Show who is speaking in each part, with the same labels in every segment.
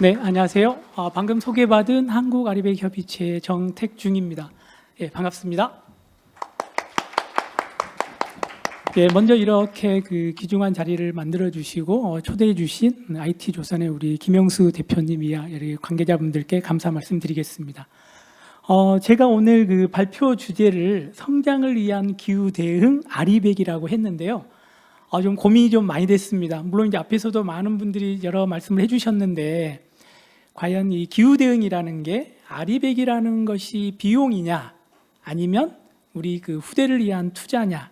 Speaker 1: 네, 안녕하세요. 방금 소개받은 한국아리백협의체 정택중입니다. 예, 반갑습니다. 예, 먼저 이렇게 귀중한 자리를 만들어 주시고 초대해 주신 IT조선의 우리 김영수 대표님이야 관계자분들께 감사 말씀드리겠습니다. 제가 오늘 발표 주제를 성장을 위한 기후 대응 아리백이라고 했는데요. 좀 고민이 좀 많이 됐습니다. 물론 이제 앞에서도 많은 분들이 여러 말씀을 해주셨는데 과연 이 기후 대응이라는 게 아리백이라는 것이 비용이냐, 아니면 우리 후대를 위한 투자냐,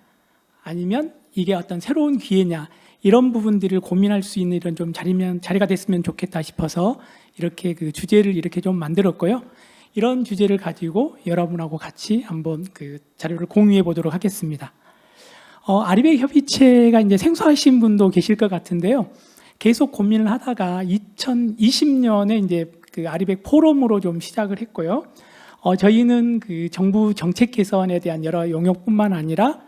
Speaker 1: 아니면 이게 어떤 새로운 기회냐, 이런 부분들을 고민할 수 있는 이런 좀 자리가 됐으면 좋겠다 싶어서 이렇게 주제를 이렇게 좀 만들었고요. 이런 주제를 가지고 여러분하고 같이 한번 자료를 공유해 보도록 하겠습니다. 아리백 협의체가 이제 생소하신 분도 계실 것 같은데요. 계속 고민을 하다가 2020년에 이제 아리백 포럼으로 좀 시작을 했고요. 저희는 정부 정책 개선에 대한 여러 용역뿐만 아니라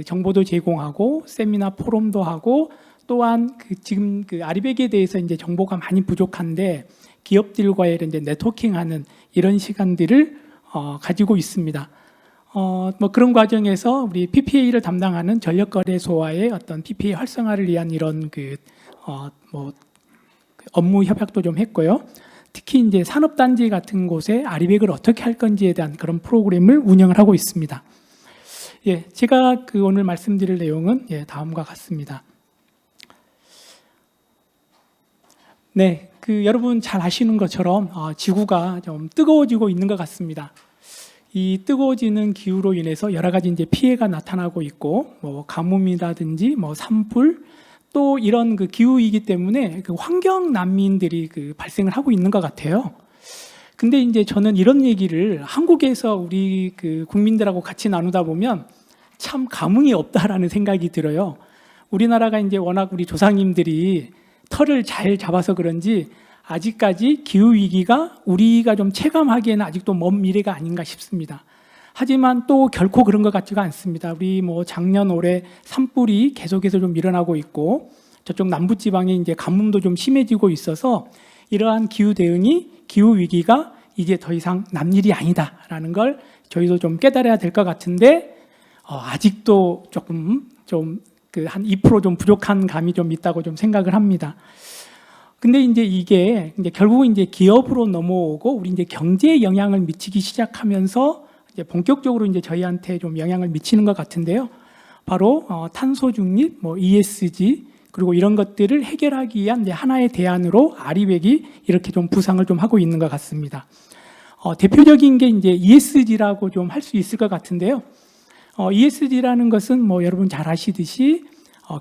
Speaker 1: 정보도 제공하고 세미나 포럼도 하고, 또한 지금 아리백에 대해서 이제 정보가 많이 부족한데 기업들과의 이제 네트워킹하는 이런 시간들을 가지고 있습니다. 뭐 그런 과정에서 우리 PPA를 담당하는 전력거래소와의 어떤 PPA 활성화를 위한 이런 업무 협약도 좀 했고요. 특히 이제 산업단지 같은 곳에 아리백을 어떻게 할 건지에 대한 그런 프로그램을 운영을 하고 있습니다. 예, 제가 오늘 말씀드릴 내용은 다음과 같습니다. 네, 여러분 잘 아시는 것처럼 지구가 좀 뜨거워지고 있는 것 같습니다. 이 뜨거워지는 기후로 인해서 여러 가지 이제 피해가 나타나고 있고, 뭐 가뭄이라든지 뭐 산불, 또 이런 기후이기 때문에 환경 난민들이 발생을 하고 있는 것 같아요. 근데 이제 저는 이런 얘기를 한국에서 우리 국민들하고 같이 나누다 보면 참 감흥이 없다라는 생각이 들어요. 우리나라가 이제 워낙 우리 조상님들이 털을 잘 잡아서 그런지 아직까지 기후위기가 우리가 좀 체감하기에는 아직도 먼 미래가 아닌가 싶습니다. 하지만 또 결코 그런 것 같지가 않습니다. 우리 뭐 작년 올해 산불이 계속해서 좀 일어나고 있고, 저쪽 남부지방에 이제 가뭄도 좀 심해지고 있어서 이러한 기후 대응이, 기후 위기가 이제 더 이상 남일이 아니다라는 걸 저희도 좀 깨달아야 될 것 같은데, 아직도 조금 한 2% 좀 부족한 감이 좀 있다고 좀 생각을 합니다. 근데 이게 결국은 이제 기업으로 넘어오고 우리 이제 경제에 영향을 미치기 시작하면서 이제 본격적으로 이제 저희한테 좀 영향을 미치는 것 같은데요. 바로 탄소 중립, 뭐 ESG, 그리고 이런 것들을 해결하기 위한 이제 하나의 대안으로 아리백이 이렇게 좀 부상을 좀 하고 있는 것 같습니다. 대표적인 게 이제 ESG라고 좀 할 수 있을 것 같은데요. ESG라는 것은 뭐 여러분 잘 아시듯이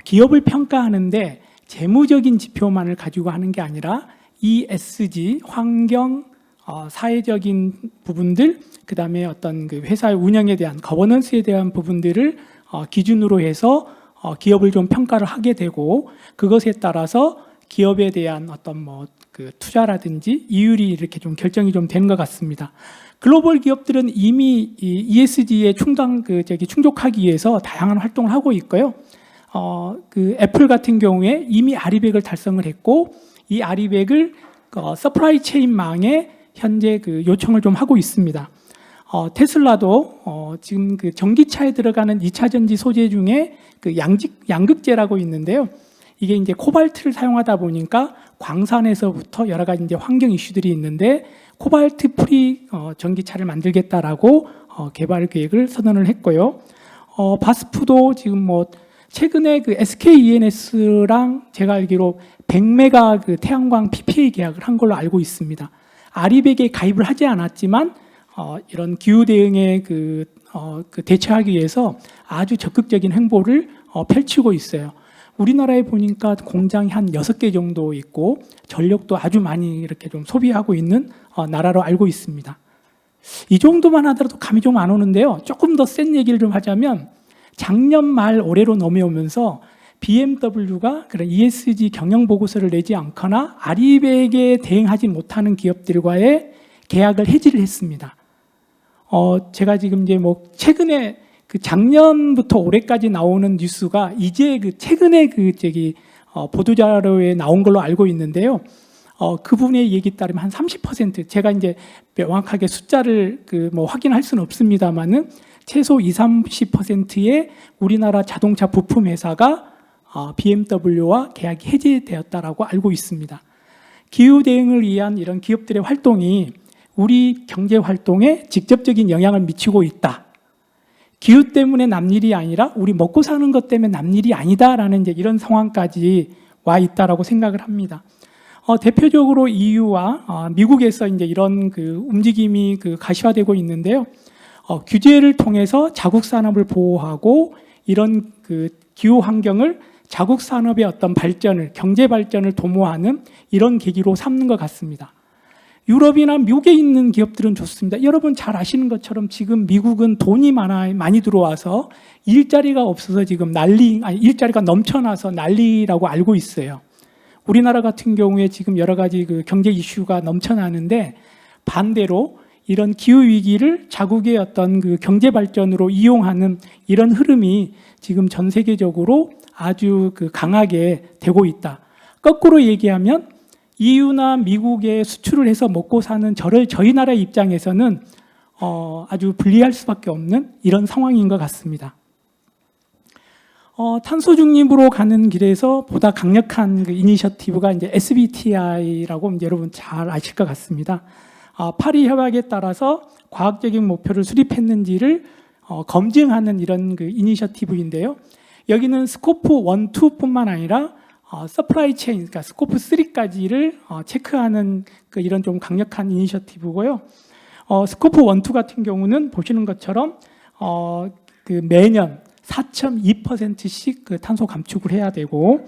Speaker 1: 기업을 평가하는데 재무적인 지표만을 가지고 하는 게 아니라 ESG, 환경, 사회적인 부분들, 그 다음에 어떤 회사의 운영에 대한 거버넌스에 대한 부분들을 기준으로 해서 기업을 좀 평가를 하게 되고, 그것에 따라서 기업에 대한 어떤 투자라든지 이율이 이렇게 좀 결정이 좀 되는 것 같습니다. 글로벌 기업들은 이미 이 ESG에 충족하기 위해서 다양한 활동을 하고 있고요. 애플 같은 경우에 이미 아리백을 달성을 했고, 이 아리백을 서프라이 체인망에 현재 요청을 좀 하고 있습니다. 테슬라도 지금 전기차에 들어가는 2차 전지 소재 중에 양극재라고 있는데요. 이게 이제 코발트를 사용하다 보니까 광산에서부터 여러 가지 이제 환경 이슈들이 있는데 코발트 프리 전기차를 만들겠다라고 개발 계획을 선언을 했고요. 바스프도 지금 뭐 최근에 SK-ENS랑 제가 알기로 100메가 태양광 PPA 계약을 한 걸로 알고 있습니다. 아리백에 가입을 하지 않았지만 이런 기후 대응에 대처하기 위해서 아주 적극적인 행보를 펼치고 있어요. 우리나라에 보니까 공장이 한 6개 정도 있고 전력도 아주 많이 이렇게 좀 소비하고 있는 나라로 알고 있습니다. 이 정도만 하더라도 감이 좀 안 오는데요. 조금 더 센 얘기를 좀 하자면 작년 말 올해로 넘어오면서 BMW가 그런 ESG 경영 보고서를 내지 않거나 아리백에 대응하지 못하는 기업들과의 계약을 해지를 했습니다. 제가 지금 이제 뭐 최근에 작년부터 올해까지 나오는 뉴스가 이제 최근에 보도자료에 나온 걸로 알고 있는데요. 그분의 얘기 따르면 한 30%, 제가 이제 명확하게 숫자를 확인할 수는 없습니다만은 최소 20-30%의 우리나라 자동차 부품 회사가 BMW와 계약이 해제되었다라고 알고 있습니다. 기후 대응을 위한 이런 기업들의 활동이 우리 경제 활동에 직접적인 영향을 미치고 있다. 기후 때문에 남 일이 아니라 우리 먹고 사는 것 때문에 남 일이 아니다라는 이제 이런 상황까지 와 있다라고 생각을 합니다. 대표적으로 EU와 미국에서 이제 이런 움직임이 가시화되고 있는데요. 규제를 통해서 자국 산업을 보호하고 이런 기후 환경을 자국 산업의 어떤 발전을, 경제 발전을 도모하는 이런 계기로 삼는 것 같습니다. 유럽이나 미국에 있는 기업들은 좋습니다. 여러분 잘 아시는 것처럼 지금 미국은 돈이 많이 들어와서 일자리가 없어서 지금 일자리가 넘쳐나서 난리라고 알고 있어요. 우리나라 같은 경우에 지금 여러 가지 경제 이슈가 넘쳐나는데 반대로 이런 기후 위기를 자국의 어떤 경제 발전으로 이용하는 이런 흐름이 지금 전 세계적으로 아주 강하게 되고 있다. 거꾸로 얘기하면 EU나 미국에 수출을 해서 먹고 사는 저희 나라 입장에서는 아주 불리할 수밖에 없는 이런 상황인 것 같습니다. 탄소 중립으로 가는 길에서 보다 강력한 이니셔티브가 이제 SBTi라고 이제 여러분 잘 아실 것 같습니다. 파리 협약에 따라서 과학적인 목표를 수립했는지를 검증하는 이런 이니셔티브인데요. 여기는 스코프 1, 2뿐만 아니라 서플라이 체인, 그러니까 스코프 3까지를 체크하는 이런 좀 강력한 이니셔티브고요. 스코프 1, 2 같은 경우는 보시는 것처럼 매년 4.2%씩 탄소 감축을 해야 되고,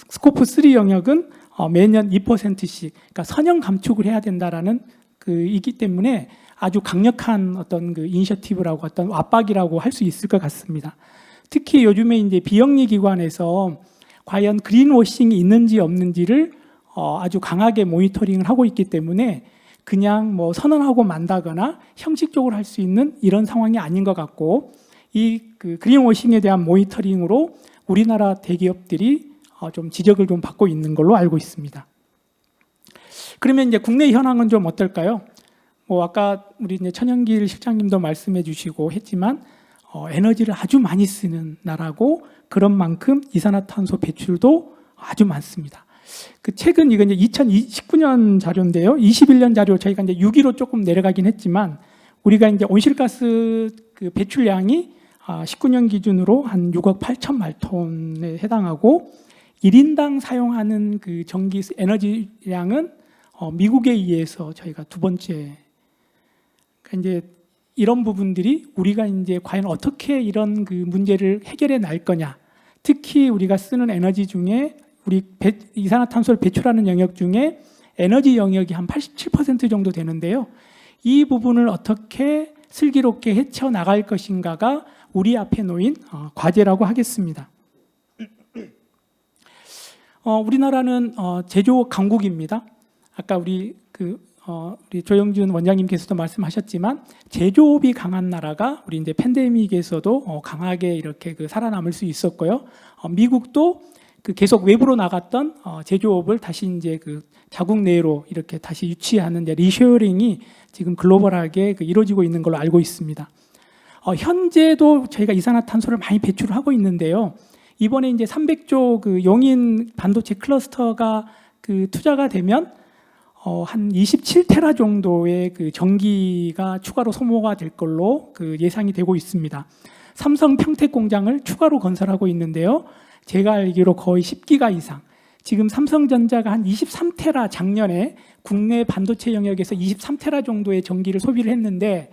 Speaker 1: 스코프 3 영역은 매년 2%씩, 그러니까 선형 감축을 해야 된다라는 이기 때문에 아주 강력한 어떤 이니셔티브라고 어떤 압박이라고 할 수 있을 것 같습니다. 특히 요즘에 이제 비영리 기관에서 과연 그린워싱이 있는지 없는지를 아주 강하게 모니터링을 하고 있기 때문에 그냥 선언하고 만다거나 형식적으로 할 수 있는 이런 상황이 아닌 것 같고, 이 그린워싱에 대한 모니터링으로 우리나라 대기업들이 좀 지적을 좀 받고 있는 걸로 알고 있습니다. 그러면 이제 국내 현황은 좀 어떨까요? 아까 우리 이제 천영길 실장님도 말씀해 주시고 했지만 에너지를 아주 많이 쓰는 나라고, 그런 만큼 이산화탄소 배출도 아주 많습니다. 최근 이건 이제 2019년 자료인데요. 21년 자료 저희가 이제 6위로 조금 내려가긴 했지만, 우리가 이제 온실가스 배출량이 19년 기준으로 한 6억 8천만 톤에 해당하고, 1인당 사용하는 전기 에너지량은 미국에 의해서 저희가 두 번째. 그러니까 이제 이런 부분들이 우리가 이제 과연 어떻게 이런 문제를 해결해 날 거냐. 특히 우리가 쓰는 에너지 중에 우리 이산화탄소를 배출하는 영역 중에 에너지 영역이 한 87% 정도 되는데요. 이 부분을 어떻게 슬기롭게 헤쳐나갈 것인가가 우리 앞에 놓인 과제라고 하겠습니다. 우리나라는 제조 강국입니다. 아까 우리 조영준 원장님께서도 말씀하셨지만 제조업이 강한 나라가 우리 이제 팬데믹에서도 강하게 이렇게 살아남을 수 있었고요. 미국도 계속 외부로 나갔던 제조업을 다시 이제 자국 내로 이렇게 다시 유치하는 이제 리쇼어링이 지금 글로벌하게 이루어지고 있는 걸로 알고 있습니다. 현재도 저희가 이산화탄소를 많이 배출을 하고 있는데요. 이번에 이제 300조 용인 반도체 클러스터가 투자가 되면 한 27테라 정도의 전기가 추가로 소모가 될 걸로 예상이 되고 있습니다. 삼성 평택 공장을 추가로 건설하고 있는데요. 제가 알기로 거의 10기가 이상. 지금 삼성전자가 한 23테라, 작년에 국내 반도체 영역에서 23테라 정도의 전기를 소비를 했는데,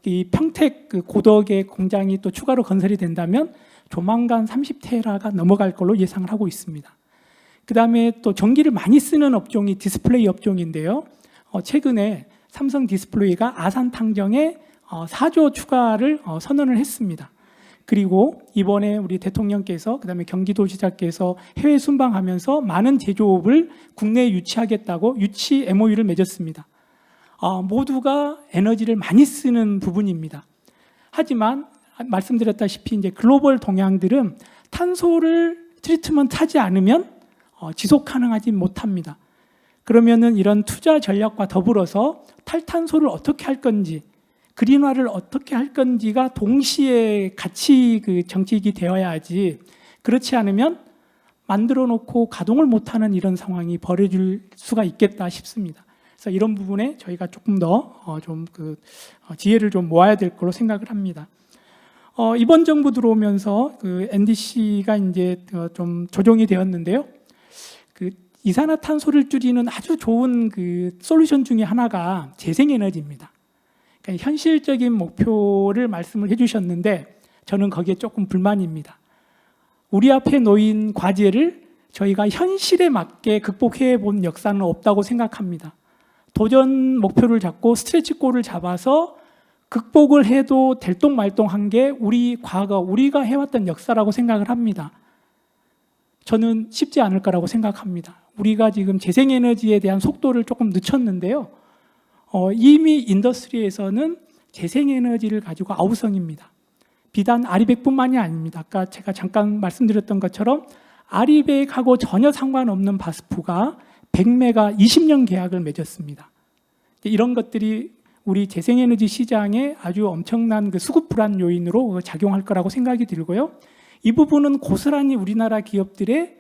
Speaker 1: 이 평택 고덕의 공장이 또 추가로 건설이 된다면 조만간 30테라가 넘어갈 걸로 예상을 하고 있습니다. 그 다음에 또 전기를 많이 쓰는 업종이 디스플레이 업종인데요. 최근에 삼성 디스플레이가 아산 탕정에 4조 추가를 선언을 했습니다. 그리고 이번에 우리 대통령께서, 그 다음에 경기도지사께서 해외 순방하면서 많은 제조업을 국내에 유치하겠다고 유치 MOU를 맺었습니다. 모두가 에너지를 많이 쓰는 부분입니다. 하지만 말씀드렸다시피 이제 글로벌 동향들은 탄소를 트리트먼트 하지 않으면 지속 가능하지 못합니다. 그러면은 이런 투자 전략과 더불어서 탈탄소를 어떻게 할 건지, 그린화를 어떻게 할 건지가 동시에 같이 그 정책이 되어야지, 그렇지 않으면 만들어 놓고 가동을 못하는 이런 상황이 벌어질 수가 있겠다 싶습니다. 그래서 이런 부분에 저희가 조금 더 지혜를 좀 모아야 될 거로 생각을 합니다. 이번 정부 들어오면서 그 NDC가 이제 좀 조정이 되었는데요. 그 이산화탄소를 줄이는 아주 좋은 그 솔루션 중에 하나가 재생에너지입니다. 그러니까 현실적인 목표를 말씀을 해주셨는데 저는 거기에 조금 불만입니다. 우리 앞에 놓인 과제를 저희가 현실에 맞게 극복해 본 역사는 없다고 생각합니다. 도전 목표를 잡고 스트레치 골을 잡아서 극복을 해도 될똥말똥한 게 우리 과거, 우리가 해왔던 역사라고 생각을 합니다. 저는 쉽지 않을 거라고 생각합니다. 우리가 지금 재생에너지에 대한 속도를 조금 늦췄는데요. 이미 인더스트리에서는 재생에너지를 가지고 아우성입니다. 비단 아리백뿐만이 아닙니다. 아까 제가 잠깐 말씀드렸던 것처럼 아리백하고 전혀 상관없는 바스프가 100메가 20년 계약을 맺었습니다. 이런 것들이 우리 재생에너지 시장에 아주 엄청난 그 수급 불안 요인으로 작용할 거라고 생각이 들고요. 이 부분은 고스란히 우리나라 기업들의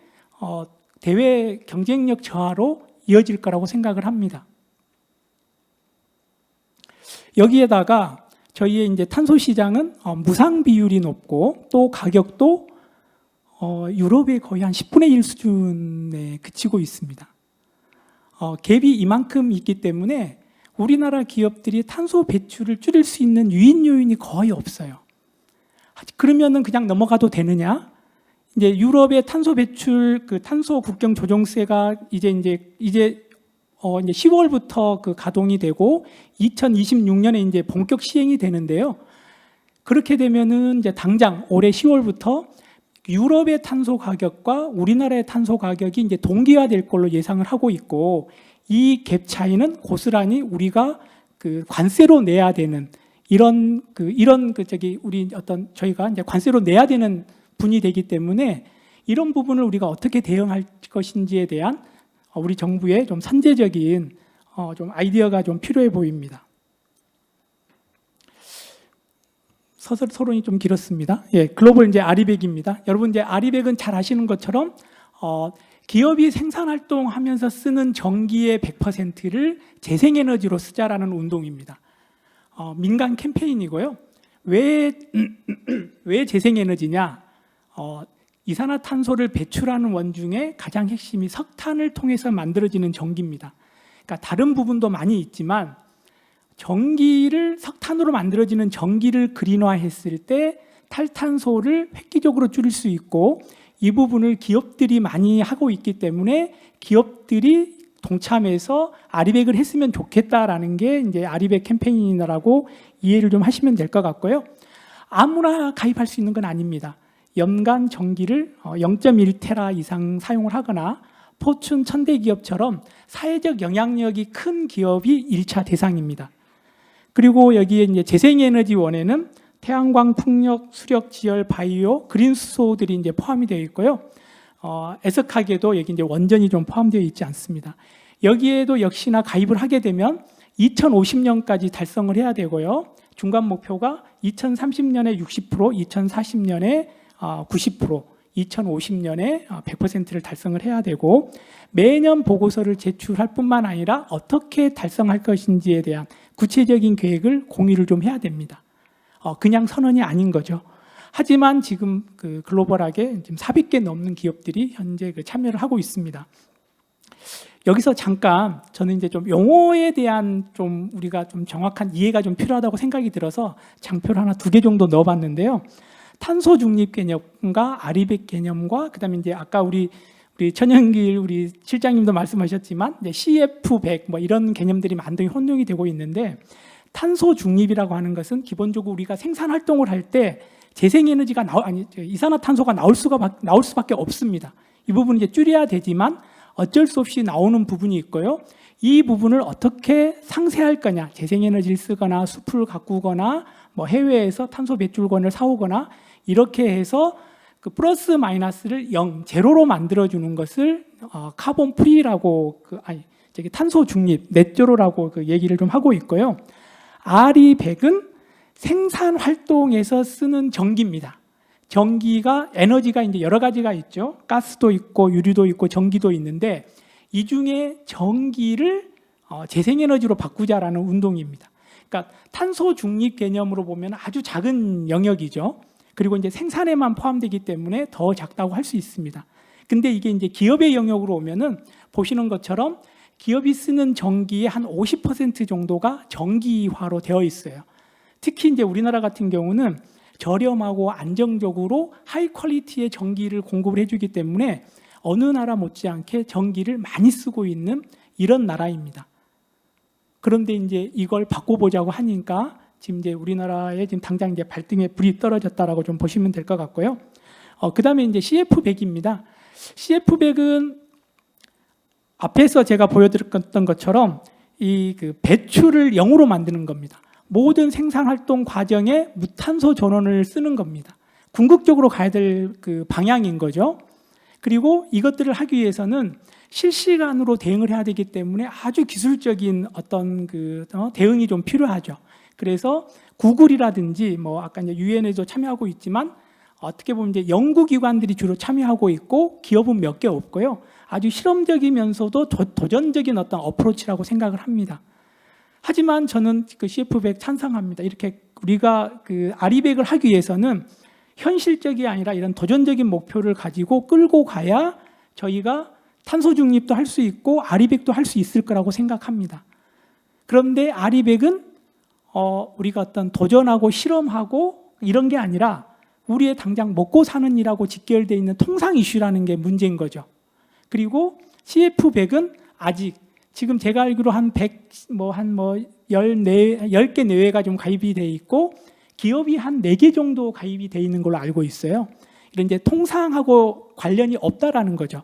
Speaker 1: 대외 경쟁력 저하로 이어질 거라고 생각을 합니다. 여기에다가 저희의 이제 탄소 시장은 무상 비율이 높고 또 가격도 유럽의 거의 한 10분의 1 수준에 그치고 있습니다. 갭이 이만큼 있기 때문에 우리나라 기업들이 탄소 배출을 줄일 수 있는 유인 요인이 거의 없어요. 그러면은 그냥 넘어가도 되느냐? 이제 유럽의 탄소 배출 그 탄소 국경 조정세가 이제 10월부터 그 가동이 되고 2026년에 이제 본격 시행이 되는데요. 그렇게 되면은 이제 당장 올해 10월부터 유럽의 탄소 가격과 우리나라의 탄소 가격이 이제 동기화될 걸로 예상을 하고 있고, 이 갭 차이는 고스란히 우리가 그 관세로 내야 되는 저희가 이제 관세로 내야 되는 분이 되기 때문에 이런 부분을 우리가 어떻게 대응할 것인지에 대한 우리 정부의 좀 선제적인 좀 아이디어가 좀 필요해 보입니다. 서론이 좀 길었습니다. 예, 글로벌 이제 아리백입니다. 여러분 이제 아리백은 잘 아시는 것처럼 기업이 생산 활동하면서 쓰는 전기의 100%를 재생에너지로 쓰자라는 운동입니다. 민간 캠페인이고요. 왜 재생에너지냐? 이산화탄소를 배출하는 원중에 가장 핵심이 석탄을 통해서 만들어지는 전기입니다. 그러니까 다른 부분도 많이 있지만 석탄으로 만들어지는 전기를 그린화했을 때 탈탄소를 획기적으로 줄일 수 있고, 이 부분을 기업들이 많이 하고 있기 때문에 기업들이 동참해서 아리백을 했으면 좋겠다라는 게 이제 아리백 캠페인이라고 이해를 좀 하시면 될 것 같고요. 아무나 가입할 수 있는 건 아닙니다. 연간 전기를 0.1테라 이상 사용을 하거나 포춘 1000대 기업처럼 사회적 영향력이 큰 기업이 1차 대상입니다. 그리고 여기에 이제 재생에너지원에는 태양광, 풍력, 수력, 지열, 바이오, 그린 수소들이 이제 포함이 되어 있고요. 애석하게도 여기 이제 원전이 좀 포함되어 있지 않습니다. 여기에도 역시나 가입을 하게 되면 2050년까지 달성을 해야 되고요. 중간 목표가 2030년에 60%, 2040년에 90%, 2050년에 100%를 달성을 해야 되고, 매년 보고서를 제출할 뿐만 아니라 어떻게 달성할 것인지에 대한 구체적인 계획을 공유를 좀 해야 됩니다. 그냥 선언이 아닌 거죠. 하지만 지금 그 글로벌하게 지금 400개 넘는 기업들이 현재 참여를 하고 있습니다. 여기서 잠깐 저는 이제 좀 용어에 대한 좀 우리가 좀 정확한 이해가 좀 필요하다고 생각이 들어서 장표를 하나 2개 정도 넣어봤는데요. 탄소 중립 개념과 아리백 개념과 그다음에 이제 아까 우리 천연길 우리 실장님도 말씀하셨지만 이제 CF100 뭐 이런 개념들이 많이 혼용이 되고 있는데, 탄소 중립이라고 하는 것은 기본적으로 우리가 생산 활동을 할 때 재생에너지가 이산화탄소가 나올 수밖에 없습니다. 이 부분은 이제 줄여야 되지만 어쩔 수 없이 나오는 부분이 있고요. 이 부분을 어떻게 상쇄할 거냐, 재생에너지를 쓰거나 숲을 가꾸거나 뭐 해외에서 탄소 배출권을 사오거나 이렇게 해서 그 플러스 마이너스를 0, 제로로 만들어주는 것을 카본 프리라고 탄소 중립, 넷제로라고 그 얘기를 좀 하고 있고요. RE100은 생산 활동에서 쓰는 전기입니다. 전기가 에너지가 이제 여러 가지가 있죠. 가스도 있고 유리도 있고 전기도 있는데 이 중에 전기를 재생에너지로 바꾸자라는 운동입니다. 그러니까 탄소 중립 개념으로 보면 아주 작은 영역이죠. 그리고 이제 생산에만 포함되기 때문에 더 작다고 할 수 있습니다. 근데 이게 이제 기업의 영역으로 오면은 보시는 것처럼 기업이 쓰는 전기의 한 50% 정도가 전기화로 되어 있어요. 특히 이제 우리나라 같은 경우는 저렴하고 안정적으로 하이 퀄리티의 전기를 공급을 해주기 때문에 어느 나라 못지않게 전기를 많이 쓰고 있는 이런 나라입니다. 그런데 이제 이걸 바꿔보자고 하니까 지금 이제 우리나라에 지금 당장 이제 발등에 불이 떨어졌다라고 좀 보시면 될 것 같고요. 그 다음에 이제 CF100입니다. CF100은 앞에서 제가 보여드렸던 것처럼 이 그 배출을 0으로 만드는 겁니다. 모든 생산 활동 과정에 무탄소 전원을 쓰는 겁니다. 궁극적으로 가야 될 그 방향인 거죠. 그리고 이것들을 하기 위해서는 실시간으로 대응을 해야 되기 때문에 아주 기술적인 어떤 그 대응이 좀 필요하죠. 그래서 구글이라든지 뭐 아까 이제 유엔에도 참여하고 있지만 어떻게 보면 이제 연구기관들이 주로 참여하고 있고 기업은 몇 개 없고요. 아주 실험적이면서도 도전적인 어떤 어프로치라고 생각을 합니다. 하지만 저는 그 CF100 찬성합니다. 이렇게 우리가 그 RE100을 하기 위해서는 현실적이 아니라 이런 도전적인 목표를 가지고 끌고 가야 저희가 탄소 중립도 할 수 있고 RE100도 할 수 있을 거라고 생각합니다. 그런데 RE100은 우리가 어떤 도전하고 실험하고 이런 게 아니라 우리의 당장 먹고 사는 일하고 직결되어 있는 통상 이슈라는 게 문제인 거죠. 그리고 CF100은 아직 지금 제가 알기로 한 10개 내외가 좀 가입이 돼 있고 기업이 한 4개 정도 가입이 돼 있는 걸로 알고 있어요. 이런 이제 통상하고 관련이 없다라는 거죠.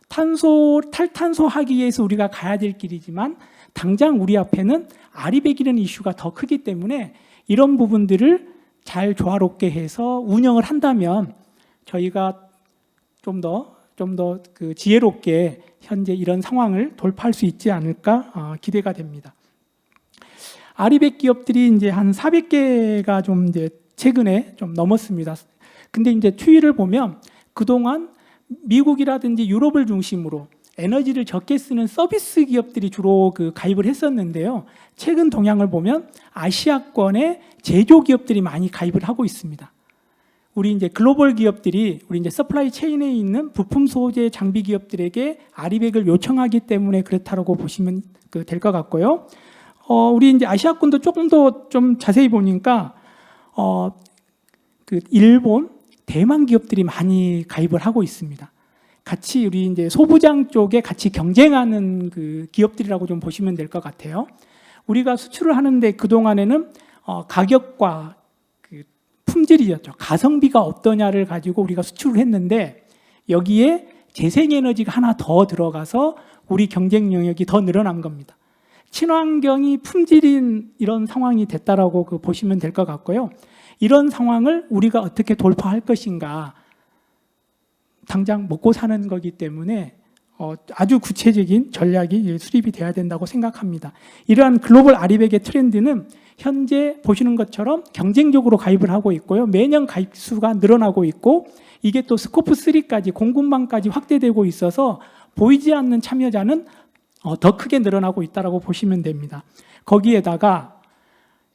Speaker 1: 탈탄소 하기 위해서 우리가 가야 될 길이지만 당장 우리 앞에는 RE100이라는 이슈가 더 크기 때문에 이런 부분들을 잘 조화롭게 해서 운영을 한다면 저희가 좀 더 그 지혜롭게 현재 이런 상황을 돌파할 수 있지 않을까 기대가 됩니다. RE100 기업들이 이제 한 400개가 좀 이제 최근에 좀 넘었습니다. 근데 이제 추이를 보면 그동안 미국이라든지 유럽을 중심으로 에너지를 적게 쓰는 서비스 기업들이 주로 그 가입을 했었는데요. 최근 동향을 보면 아시아권의 제조 기업들이 많이 가입을 하고 있습니다. 우리 이제 글로벌 기업들이 우리 이제 서플라이 체인에 있는 부품 소재 장비 기업들에게 RE100을 요청하기 때문에 그렇다라고 보시면 될 것 같고요. 우리 이제 아시아권도 조금 더 좀 자세히 보니까 그 일본, 대만 기업들이 많이 가입을 하고 있습니다. 같이 우리 이제 소부장 쪽에 같이 경쟁하는 그 기업들이라고 좀 보시면 될 것 같아요. 우리가 수출을 하는데 그 동안에는 가격과 그 품질이었죠. 가성비가 어떠냐를 가지고 우리가 수출을 했는데 여기에 재생에너지가 하나 더 들어가서 우리 경쟁 영역이 더 늘어난 겁니다. 친환경이 품질인 이런 상황이 됐다라고 보시면 될 것 같고요. 이런 상황을 우리가 어떻게 돌파할 것인가. 당장 먹고 사는 거기 때문에 아주 구체적인 전략이 수립이 돼야 된다고 생각합니다. 이러한 글로벌 RE100의 트렌드는 현재 보시는 것처럼 경쟁적으로 가입을 하고 있고요. 매년 가입 수가 늘어나고 있고 이게 또 스코프 3까지 공급망까지 확대되고 있어서 보이지 않는 참여자는 더 크게 늘어나고 있다고 보시면 됩니다. 거기에다가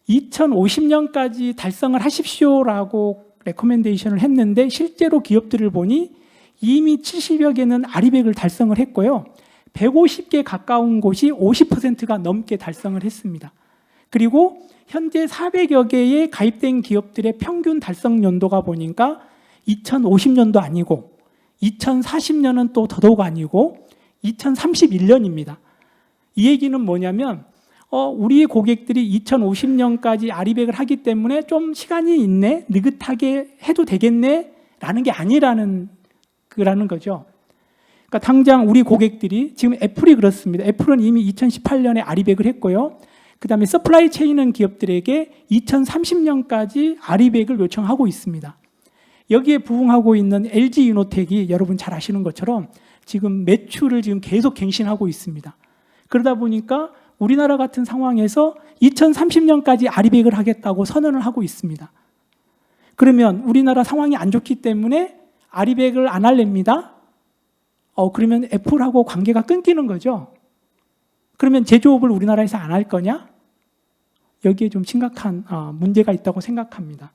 Speaker 1: 2050년까지 달성을 하십시오라고 레코멘데이션을 했는데 실제로 기업들을 보니 이미 70여 개는 RE100을 달성을 했고요. 150개 가까운 곳이 50%가 넘게 달성을 했습니다. 그리고 현재 400여 개의 가입된 기업들의 평균 달성 연도가 보니까 2050년도 아니고 2040년은 또 더더욱 아니고 2031년입니다. 이 얘기는 뭐냐면 우리 고객들이 2050년까지 RE100을 하기 때문에 좀 시간이 있네, 느긋하게 해도 되겠네 라는 게 아니라는 거죠. 그러니까 당장 우리 고객들이 지금 애플이 그렇습니다. 애플은 이미 2018년에 RE100을 했고요. 그 다음에 서플라이 체인은 기업들에게 2030년까지 RE100을 요청하고 있습니다. 여기에 부응하고 있는 LG 이노텍이 여러분 잘 아시는 것처럼 지금 매출을 지금 계속 갱신하고 있습니다. 그러다 보니까 우리나라 같은 상황에서 2030년까지 아리백을 하겠다고 선언을 하고 있습니다. 그러면 우리나라 상황이 안 좋기 때문에 아리백을 안 할랍니다. 그러면 애플하고 관계가 끊기는 거죠. 그러면 제조업을 우리나라에서 안 할 거냐? 여기에 좀 심각한 문제가 있다고 생각합니다.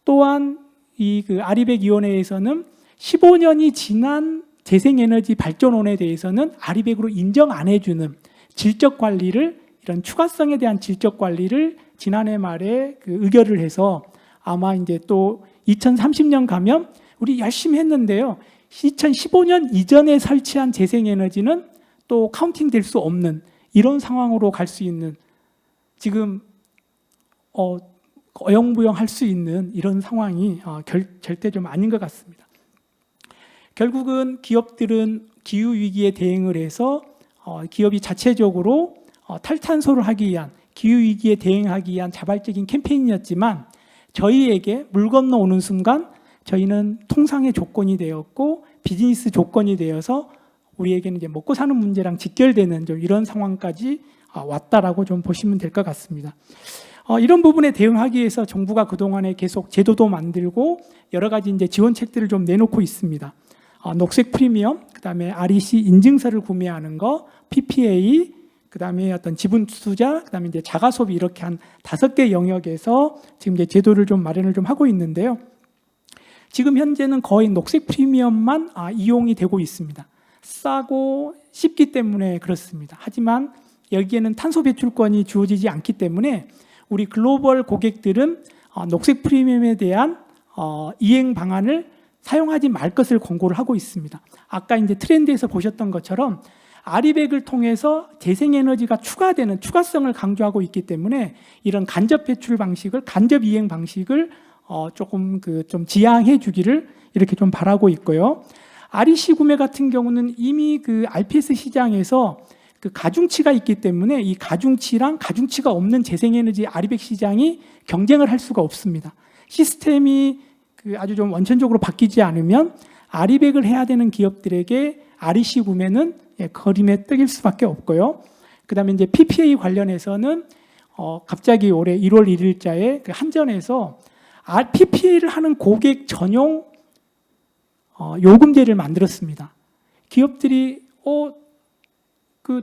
Speaker 1: 또한 이 아리백위원회에서는 15년이 지난 재생에너지 발전원에 대해서는 아리백으로 인정 안 해주는 질적 관리를, 이런 추가성에 대한 질적 관리를 지난해 말에 의결을 해서 아마 이제 또 2030년 가면 우리 열심히 했는데요. 2015년 이전에 설치한 재생에너지는 또 카운팅 될 수 없는 이런 상황으로 갈 수 있는, 지금 어영부영할 수 있는 이런 상황이 절대 좀 아닌 것 같습니다. 결국은 기업들은 기후위기에 대응을 해서 기업이 자체적으로 탈탄소를 하기 위한, 기후위기에 대응하기 위한 자발적인 캠페인이었지만 저희에게 물 건너오는 순간 저희는 통상의 조건이 되었고 비즈니스 조건이 되어서 우리에게는 이제 먹고 사는 문제랑 직결되는 좀 이런 상황까지 왔다라고 좀 보시면 될 것 같습니다. 이런 부분에 대응하기 위해서 정부가 그동안에 계속 제도도 만들고 여러 가지 이제 지원책들을 좀 내놓고 있습니다. 녹색 프리미엄, 그다음에 REC 인증서를 구매하는 거, PPA, 그다음에 어떤 지분 투자, 그다음에 이제 자가 소비, 이렇게 한 5개 영역에서 지금 이제 제도를 좀 마련을 좀 하고 있는데요. 지금 현재는 거의 녹색 프리미엄만 이용이 되고 있습니다. 싸고 쉽기 때문에 그렇습니다. 하지만 여기에는 탄소 배출권이 주어지지 않기 때문에 우리 글로벌 고객들은 녹색 프리미엄에 대한 이행 방안을 사용하지 말 것을 권고를 하고 있습니다. 아까 이제 트렌드에서 보셨던 것처럼 아리백을 통해서 재생에너지가 추가되는 추가성을 강조하고 있기 때문에 이런 간접 배출 방식을, 간접 이행 방식을 조금 좀 지양해 주기를 이렇게 좀 바라고 있고요. REC 구매 같은 경우는 이미 RPS 시장에서 가중치가 있기 때문에 이 가중치랑 가중치가 없는 재생에너지 아리백 시장이 경쟁을 할 수가 없습니다. 시스템이 아주 좀 원천적으로 바뀌지 않으면 아리백을 해야 되는 기업들에게 REC 구매는 거림에 떡일 수밖에 없고요. 그다음에 이제 PPA 관련해서는 갑자기 올해 1월 1일자에 한전에서 PPA를 하는 고객 전용 요금제를 만들었습니다. 기업들이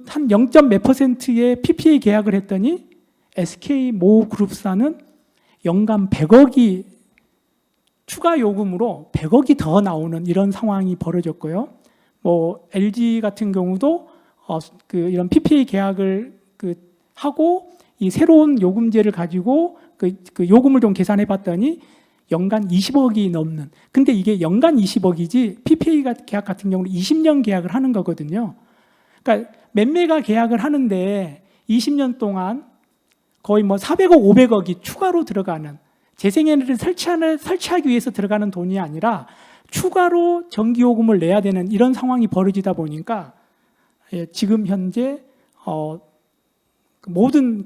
Speaker 1: 한 0. 몇 %의 PPA 계약을 했더니 SK 모 그룹사는 연간 100억이 추가 요금으로 100억이 더 나오는 이런 상황이 벌어졌고요. LG 같은 경우도 이런 PPA 계약을 하고 이 새로운 요금제를 가지고 요금을 좀 계산해 봤더니 연간 20억이 넘는. 근데 이게 연간 20억이지 PPA 계약 같은 경우는 20년 계약을 하는 거거든요. 그러니까 매매가 계약을 하는데 20년 동안 거의 400억, 500억이 추가로 들어가는, 재생에너지를 설치하기 위해서 들어가는 돈이 아니라 추가로 전기요금을 내야 되는 이런 상황이 벌어지다 보니까 지금 현재 모든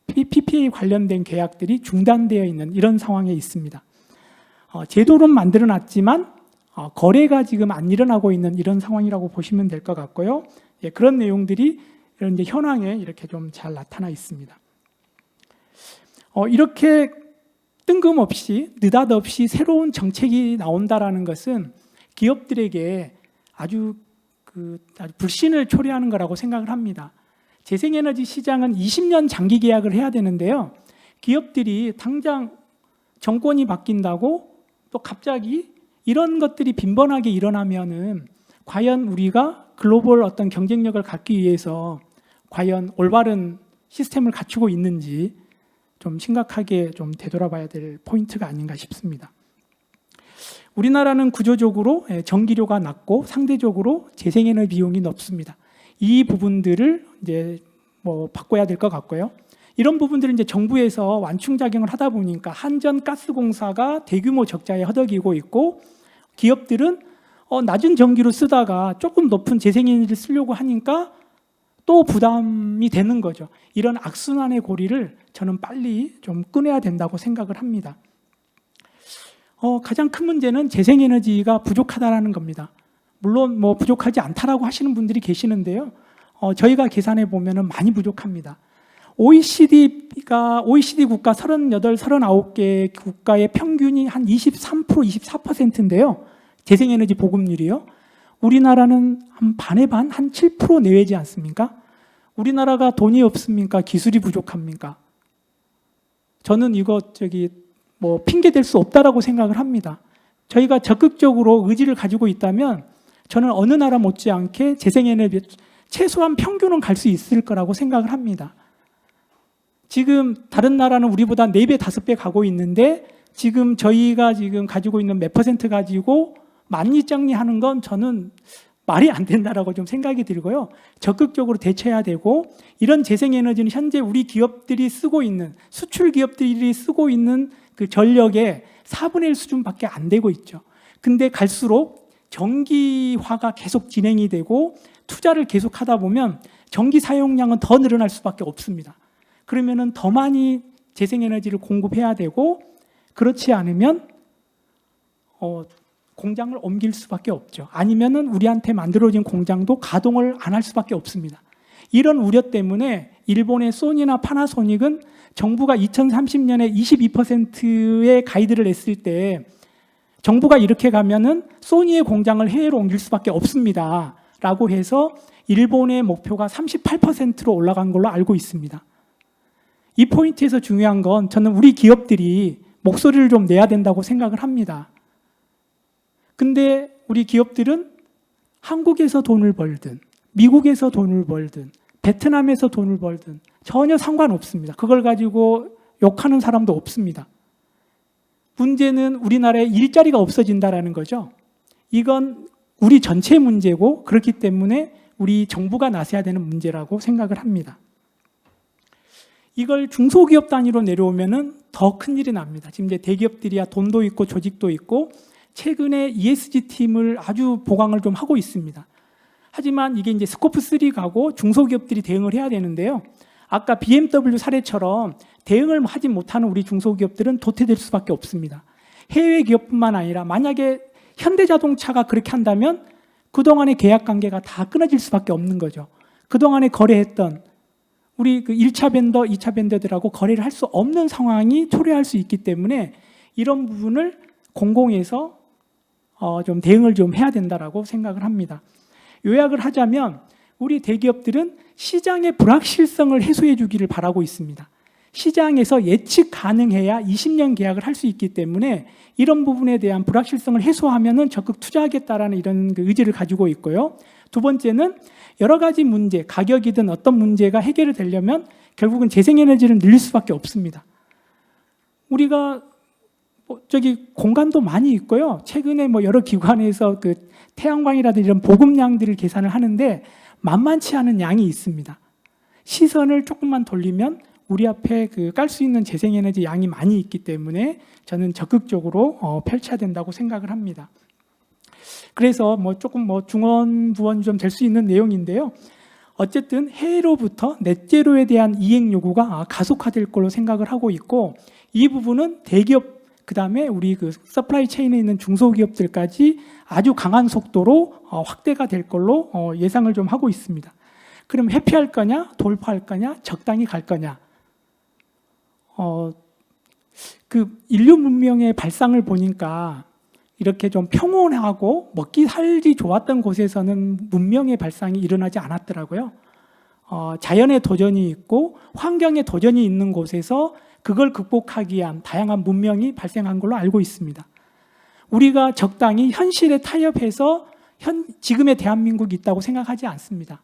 Speaker 1: PPA 관련된 계약들이 중단되어 있는 이런 상황에 있습니다. 제도는 만들어 놨지만 거래가 지금 안 일어나고 있는 이런 상황이라고 보시면 될 것 같고요. 그런 내용들이 이런 이제 현황에 이렇게 좀 잘 나타나 있습니다. 이렇게 뜬금없이 느닷없이 새로운 정책이 나온다라는 것은 기업들에게 아주 불신을 초래하는 거라고 생각을 합니다. 재생에너지 시장은 20년 장기 계약을 해야 되는데요. 기업들이 당장 정권이 바뀐다고 또 갑자기 이런 것들이 빈번하게 일어나면은 과연 우리가 글로벌 어떤 경쟁력을 갖기 위해서 과연 올바른 시스템을 갖추고 있는지 좀 심각하게 좀 되돌아봐야 될 포인트가 아닌가 싶습니다. 우리나라는 구조적으로 전기료가 낮고 상대적으로 재생에너지 비용이 높습니다. 이 부분들을 이제 바꿔야 될 것 같고요. 이런 부분들은 이제 정부에서 완충작용을 하다 보니까 한전가스공사가 대규모 적자에 허덕이고 있고, 기업들은 낮은 전기로 쓰다가 조금 높은 재생에너지를 쓰려고 하니까 또 부담이 되는 거죠. 이런 악순환의 고리를 저는 빨리 좀 끊어야 된다고 생각을 합니다. 가장 큰 문제는 재생에너지가 부족하다라는 겁니다. 물론 뭐 부족하지 않다라고 하시는 분들이 계시는데요. 저희가 계산해 보면은 많이 부족합니다. OECD 국가 38, 39개 국가의 평균이 한 23%, 24%인데요. 재생에너지 보급률이요. 우리나라는 한 반의 반, 한 7% 내외지 않습니까? 우리나라가 돈이 없습니까? 기술이 부족합니까? 저는 이거 뭐 핑계 댈 수 없다라고 생각을 합니다. 저희가 적극적으로 의지를 가지고 있다면 저는 어느 나라 못지않게 재생에너지 최소한 평균은 갈 수 있을 거라고 생각을 합니다. 지금 다른 나라는 우리보다 4배, 5배 가고 있는데 지금 저희가 지금 가지고 있는 몇 퍼센트 가지고 만리장리하는 건 저는 말이 안 된다라고 좀 생각이 들고요. 적극적으로 대처해야 되고 이런 재생에너지는 현재 우리 기업들이 쓰고 있는 수출 기업들이 쓰고 있는 그 전력의 4분의 1 수준밖에 안 되고 있죠. 근데 갈수록 전기화가 계속 진행이 되고 투자를 계속 하다 보면 전기 사용량은 더 늘어날 수밖에 없습니다. 그러면은 더 많이 재생에너지를 공급해야 되고 그렇지 않으면 공장을 옮길 수밖에 없죠. 아니면은 우리한테 만들어진 공장도 가동을 안 할 수밖에 없습니다. 이런 우려 때문에 일본의 소니나 파나소닉은 정부가 2030년에 22%의 가이드를 냈을 때 정부가 이렇게 가면은 소니의 공장을 해외로 옮길 수밖에 없습니다. 라고 해서 일본의 목표가 38%로 올라간 걸로 알고 있습니다. 이 포인트에서 중요한 건 저는 우리 기업들이 목소리를 좀 내야 된다고 생각을 합니다. 근데 우리 기업들은 한국에서 돈을 벌든 미국에서 돈을 벌든 베트남에서 돈을 벌든 전혀 상관없습니다. 그걸 가지고 욕하는 사람도 없습니다. 문제는 우리나라에 일자리가 없어진다는 거죠. 이건 우리 전체 문제고 그렇기 때문에 우리 정부가 나서야 되는 문제라고 생각을 합니다. 이걸 중소기업 단위로 내려오면은 더 큰일이 납니다. 지금 이제 대기업들이야 돈도 있고 조직도 있고 최근에 ESG 팀을 아주 보강을 좀 하고 있습니다. 하지만 이게 이제 스코프 3 가고 중소기업들이 대응을 해야 되는데요. 아까 BMW 사례처럼 대응을 하지 못하는 우리 중소기업들은 도태될 수밖에 없습니다. 해외 기업뿐만 아니라 만약에 현대자동차가 그렇게 한다면 그동안의 계약 관계가 다 끊어질 수밖에 없는 거죠. 그동안에 거래했던 우리 그 1차 벤더, 2차 벤더들하고 거래를 할 수 없는 상황이 초래할 수 있기 때문에 이런 부분을 공공에서 좀 대응을 좀 해야 된다라고 생각을 합니다. 요약을 하자면 우리 대기업들은 시장의 불확실성을 해소해 주기를 바라고 있습니다. 시장에서 예측 가능해야 20년 계약을 할 수 있기 때문에 이런 부분에 대한 불확실성을 해소하면은 적극 투자하겠다라는 이런 그 의지를 가지고 있고요. 두 번째는 여러 가지 문제, 가격이든 어떤 문제가 해결이 되려면 결국은 재생에너지를 늘릴 수밖에 없습니다. 우리가 공간도 많이 있고요. 최근에 여러 기관에서 그 태양광이라든지 이런 보급량들을 계산을 하는데 만만치 않은 양이 있습니다. 시선을 조금만 돌리면 우리 앞에 깔 수 있는 재생에너지 양이 많이 있기 때문에 저는 적극적으로 펼쳐야 된다고 생각을 합니다. 그래서 조금 중언부언이 좀 될 수 있는 내용인데요. 어쨌든 해외로부터 넷제로에 대한 이행 요구가 가속화될 걸로 생각을 하고 있고 이 부분은 대기업 그다음에 우리 그 서플라이 체인에 있는 중소기업들까지 아주 강한 속도로 확대가 될 걸로 예상을 좀 하고 있습니다. 그럼 회피할 거냐, 돌파할 거냐, 적당히 갈 거냐? 그 인류 문명의 발상을 보니까 이렇게 좀 평온하고 먹기 살기 좋았던 곳에서는 문명의 발상이 일어나지 않았더라고요. 자연의 도전이 있고 환경의 도전이 있는 곳에서 그걸 극복하기 위한 다양한 문명이 발생한 걸로 알고 있습니다. 우리가 적당히 현실에 타협해서 지금의 대한민국이 있다고 생각하지 않습니다.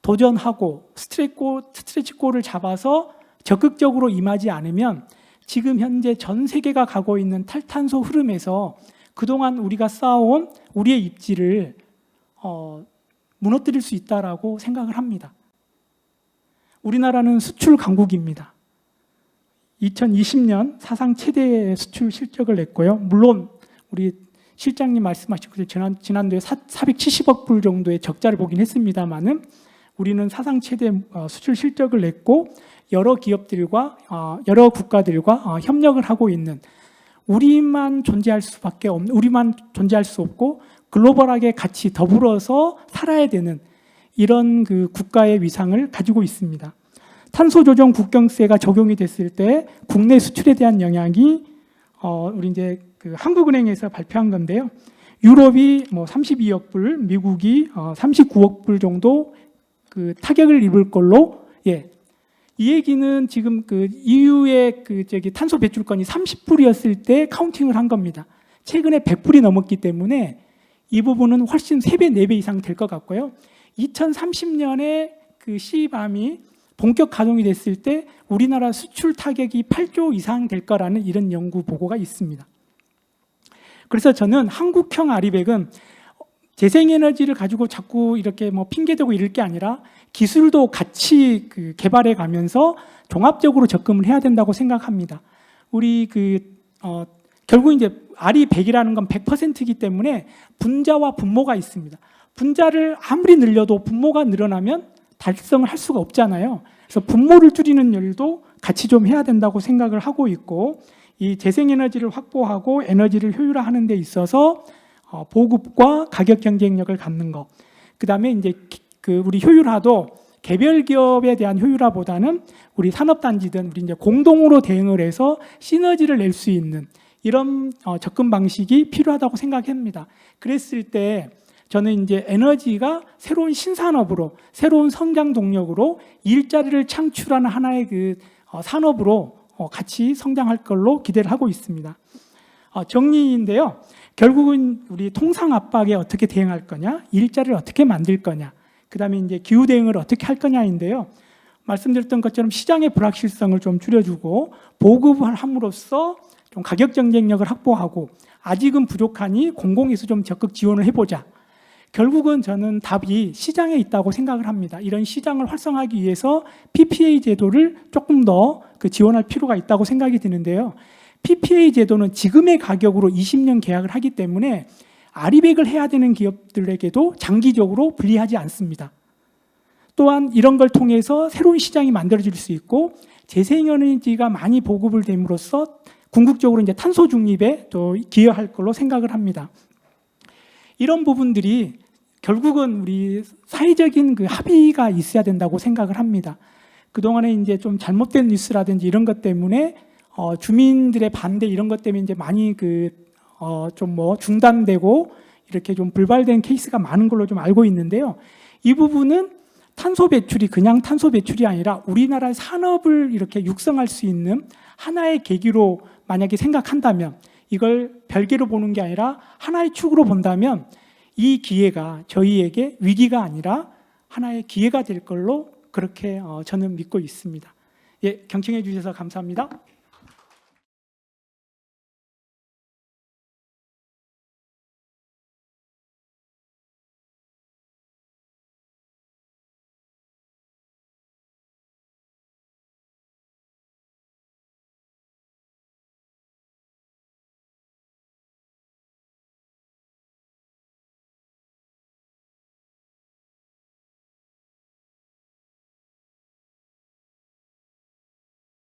Speaker 1: 도전하고 스트레치골을 잡아서 적극적으로 임하지 않으면 지금 현재 전 세계가 가고 있는 탈탄소 흐름에서 그동안 우리가 쌓아온 우리의 입지를 무너뜨릴 수 있다라고 생각을 합니다. 우리나라는 수출 강국입니다. 2020년 사상 최대의 수출 실적을 냈고요. 물론 우리 실장님 말씀하신 지난주에 470억 불 정도의 적자를 보긴 했습니다만은 우리는 사상 최대 수출 실적을 냈고 여러 기업들과 여러 국가들과 협력을 하고 있는 우리만 존재할 수밖에 없는, 우리만 존재할 수 없고 글로벌하게 같이 더불어서 살아야 되는 이런 그 국가의 위상을 가지고 있습니다. 탄소 조정 국경세가 적용이 됐을 때 국내 수출에 대한 영향이 우리 이제 그 한국은행에서 발표한 건데요. 유럽이 뭐 32억 불, 미국이 39억 불 정도 그 타격을 입을 걸로, 예. 이 얘기는 지금 그 EU의 그 탄소 배출권이 30불이었을 때 카운팅을 한 겁니다. 최근에 100불이 넘었기 때문에 이 부분은 훨씬 3배, 4배 이상 될 것 같고요. 2030년에 그 CBAM이 본격 가동이 됐을 때 우리나라 수출 타격이 8조 이상 될 거라는 이런 연구 보고가 있습니다. 그래서 저는 한국형 아리백은 재생에너지를 가지고 자꾸 이렇게 뭐 핑계대고 이럴 게 아니라 기술도 같이 그 개발해 가면서 종합적으로 접근을 해야 된다고 생각합니다. 우리 결국 이제 아리백이라는 건 100%이기 때문에 분자와 분모가 있습니다. 분자를 아무리 늘려도 분모가 늘어나면 달성을 할 수가 없잖아요. 그래서 분모를 줄이는 일도 같이 좀 해야 된다고 생각을 하고 있고, 이 재생에너지를 확보하고 에너지를 효율화하는 데 있어서 보급과 가격 경쟁력을 갖는 거. 그다음에 이제 우리 효율화도 개별 기업에 대한 효율화보다는 우리 산업단지든 우리 이제 공동으로 대응을 해서 시너지를 낼 수 있는 이런 접근 방식이 필요하다고 생각합니다. 그랬을 때 저는 이제 에너지가 새로운 신산업으로, 새로운 성장 동력으로 일자리를 창출하는 하나의 그 산업으로 같이 성장할 걸로 기대를 하고 있습니다. 정리인데요. 결국은 우리 통상 압박에 어떻게 대응할 거냐, 일자리를 어떻게 만들 거냐, 그다음에 이제 기후 대응을 어떻게 할 거냐인데요. 말씀드렸던 것처럼 시장의 불확실성을 좀 줄여주고 보급을 함으로써 좀 가격 경쟁력을 확보하고, 아직은 부족하니 공공에서 좀 적극 지원을 해보자. 결국은 저는 답이 시장에 있다고 생각을 합니다. 이런 시장을 활성화하기 위해서 PPA 제도를 조금 더 지원할 필요가 있다고 생각이 드는데요. PPA 제도는 지금의 가격으로 20년 계약을 하기 때문에 아리백을 해야 되는 기업들에게도 장기적으로 불리하지 않습니다. 또한 이런 걸 통해서 새로운 시장이 만들어질 수 있고, 재생에너지가 많이 보급을 됨으로써 궁극적으로 이제 탄소 중립에 또 기여할 걸로 생각을 합니다. 이런 부분들이 결국은 우리 사회적인 그 합의가 있어야 된다고 생각을 합니다. 그동안에 이제 좀 잘못된 뉴스라든지 이런 것 때문에 주민들의 반대 이런 것 때문에 이제 많이 좀 중단되고 이렇게 좀 불발된 케이스가 많은 걸로 좀 알고 있는데요. 이 부분은 탄소 배출이 그냥 탄소 배출이 아니라 우리나라의 산업을 이렇게 육성할 수 있는 하나의 계기로 만약에 생각한다면, 이걸 별개로 보는 게 아니라 하나의 축으로 본다면 이 기회가 저희에게 위기가 아니라 하나의 기회가 될 걸로 그렇게 저는 믿고 있습니다. 예, 경청해 주셔서 감사합니다.